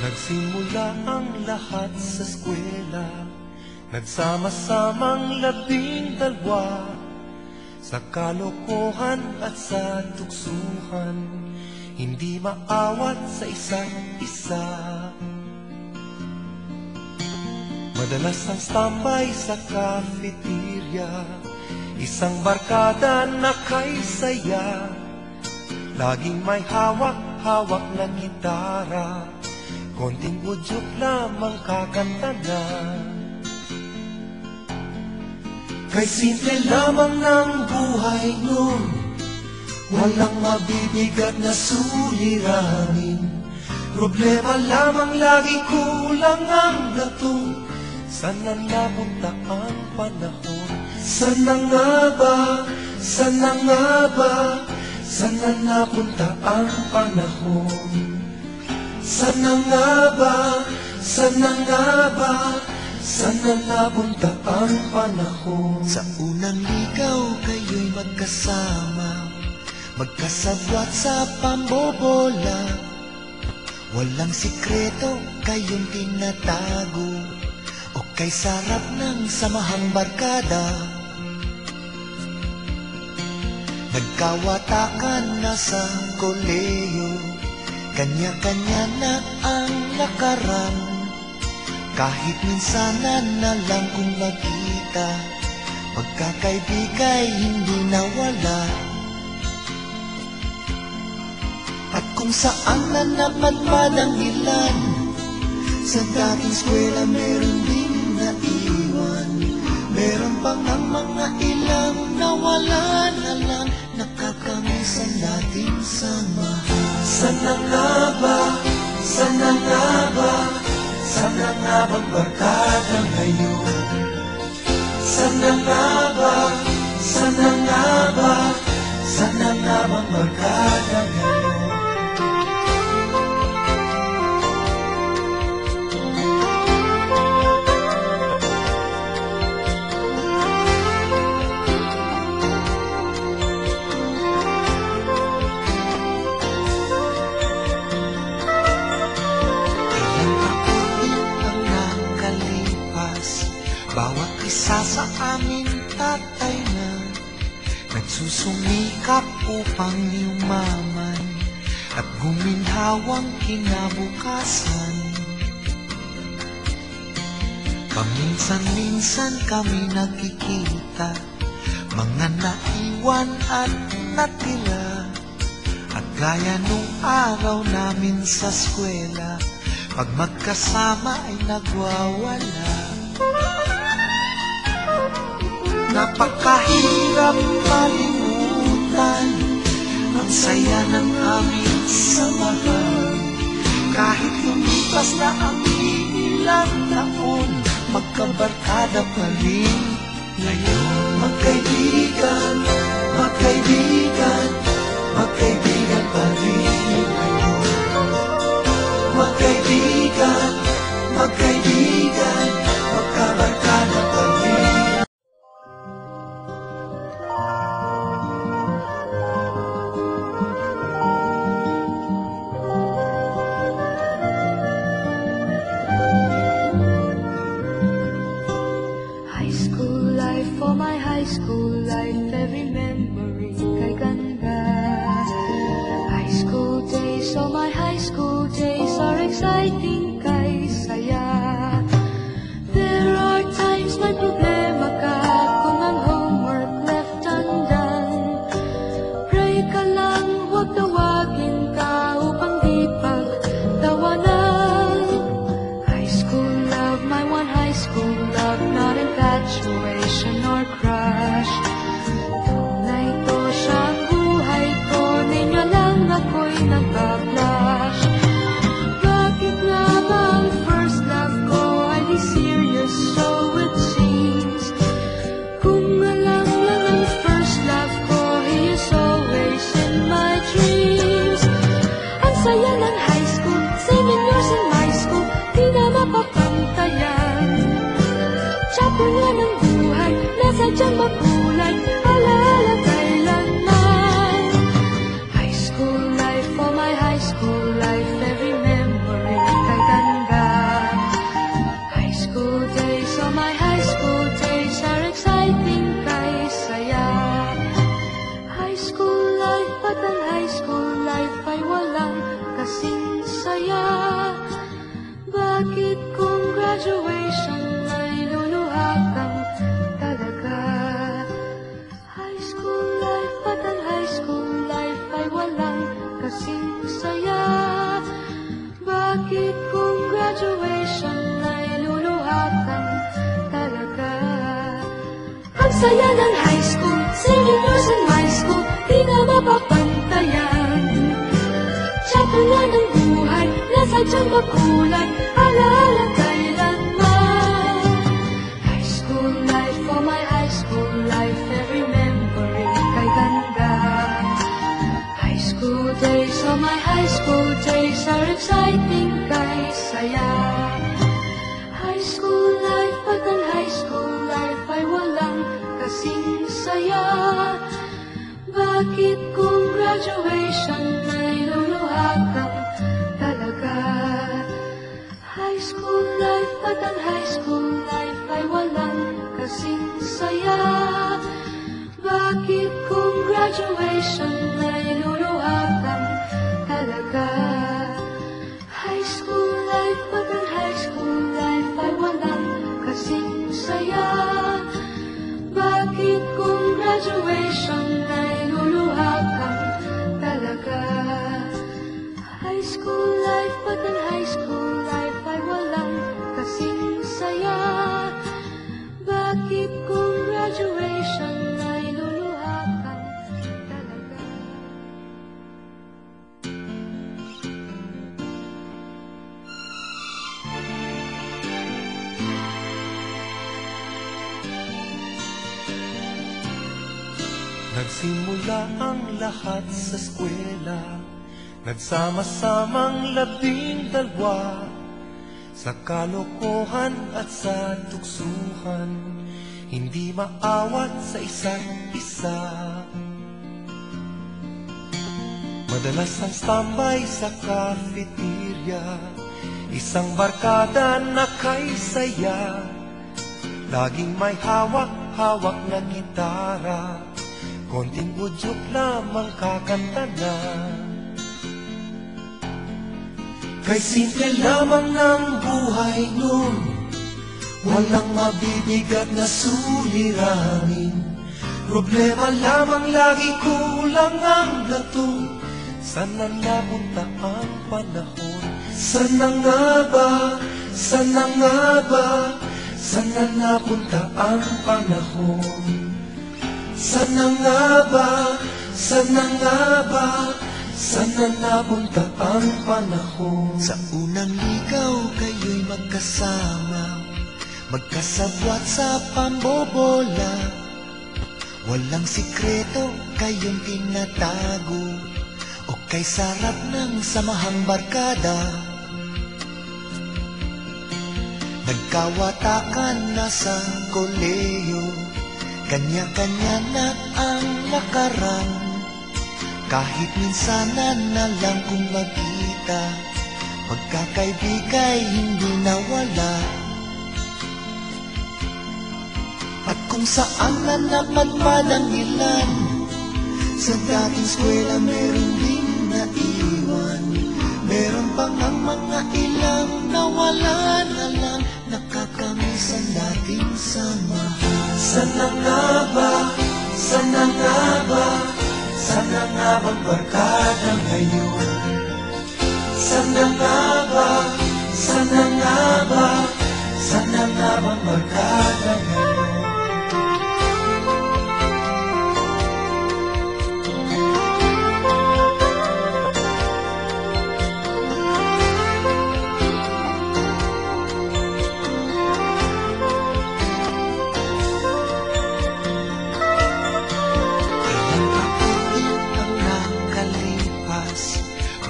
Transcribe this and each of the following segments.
Nagsimula ang lahat sa eskwela, nagsama-samang 12, sa kalokohan at sa tuksuhan, hindi maawat sa isa't isa. Madalas ang standby sa cafeteria, isang barkada na kay saya, laging may hawak-hawak na gitara, konting udyok lamang kakanta na. Kay simple lamang ng buhay nun, walang mabibigat na suliranin. Problema lamang lagi, kulang ang gatong. Sana napunta ang panahon? Sana nga ba? Sana nga ba? Sana napunta ang panahon? Sana nga ba? Sana nga ba? Sana napunta ang panahon? Sa unang ligaw kayo'y magkasama, magkasabwat sa pambobola. Walang sikreto kayong tinatago, o kay sarap ng samahang barkada. Nagkawatakan na sa koleyo, kanya-kanya na ang nakaraan. Kahit minsanan na lang kung magkita, pagkakaibigay hindi nawala. At kung saan na napadpad ang ilan, sa dating eskwela meron din naiwan. Meron pang ang mga ilang nawala na lang, nakakamiss ang dating samahan. Sana nga ba? Sana nga ba? Sana nga bang barkada ngayon? Sana nga ba? Sana nga ba? Sana nga bang barkada ngayon? Bawat isa sa amin tatay na nagsusumikap upang yumaman at guminhawang kinabukasan. Paminsan-minsan kami nagkikita, mga naiwan at natira. At gaya nung araw namin sa eskwela, pag magkasama ay nagwawala. Napakahirap malimutan ang saya ng aming samahan. Kahit lumipas na ang ilang taon, magkabarkada pa rin ngayon. Magkaibigan, magkaibigan, magkaibigan pa rin ngayon. Magkaibigan, magkaibigan, magkabarkada pa rin. For my high school life, every memory kay ganda. High school days, oh my high school days are exciting kay saya. saya? Bakit kung graduation ay luluha kang talaga? High school life at ang high school life ay walang kasing saya. Bakit kung graduation ay luluha kang talaga? Ang saya ng high school, singing years in my school, di na mapapantayan. Chapter na ng buhay, nasadyang makulay, alaala kailanman. High school life, for my high school life, every memory kay ganda. High school days, for my high school days are exciting kay saya. High school life, at ang high school life ay walang kasing saya. Bakit kung graduation ay luluha kang talaga? High school life at ang high school life ay walang kasing saya. Bakit kung graduation ay luluha kang talaga? High school life at ang high school life ay walang kasing saya. Bakit kung graduation ay luluha kang talaga? High school life at ang high school life ay walang kasing saya. Bakit kung graduation ay luluha kang talaga? Nagsimula ang lahat sa eskwela, nagsama-samang 12 sa kalokohan at sa tuksuhan, hindi maawat sa isa't isa. Madalas ang standby sa cafeteria, isang barkada na kay saya, laging may hawak-hawak na gitara, konting budyok lamang kakanta na. Kay simple lamang ng buhay nun, walang mabibigat na suliranin. Problema lamang lagi, kulang ang lato. Sana napunta ang panahon? Sana nga ba? Sana nga ba? Sana napunta ang panahon? Sana nga ba? Sana nga ba? Sana napunta ang panahon? Sa unang ligaw kayo'y magkasama, magkasabwat sa pambobola. Walang sikreto kayong tinatago, o kay sarap ng samahang barkada. Nagkawatakan na sa koleyo, kanya-kanya na ang nakarang. Kahit minsanan na lang kung magkita, pagkakaibigay hindi nawala. At kung saan na napadpad ang ilan, sa dating eskwela meron ding naiwan. Meron pang ang mga ilang nawala na lang, nakakamiss ang dating samahan. Sana nga ba? Sana nga ba? Sana nga bang barkada ngayon? Sana nga ba? Sana nga ba? Sana nga bang barkada ngayon?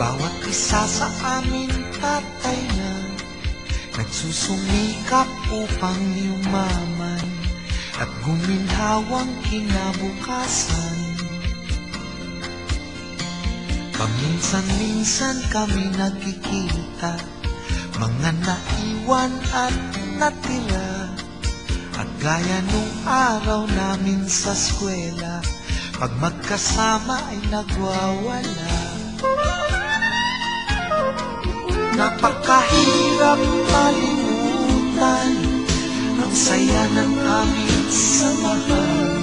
Bawat isa sa amin patay na, nagsusumikap upang yumaman at guminhawang kinabukasan. Paminsan-minsan kami nagkikita, mga naiwan at natira, at gaya nung araw namin sa eskwela, pag magkasama ay nagwawala. Napakahirap malimutan ang saya ng aming samahan.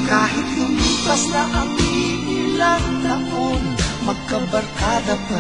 Kahit lumipas na ang ilang taon, magkabarkada pa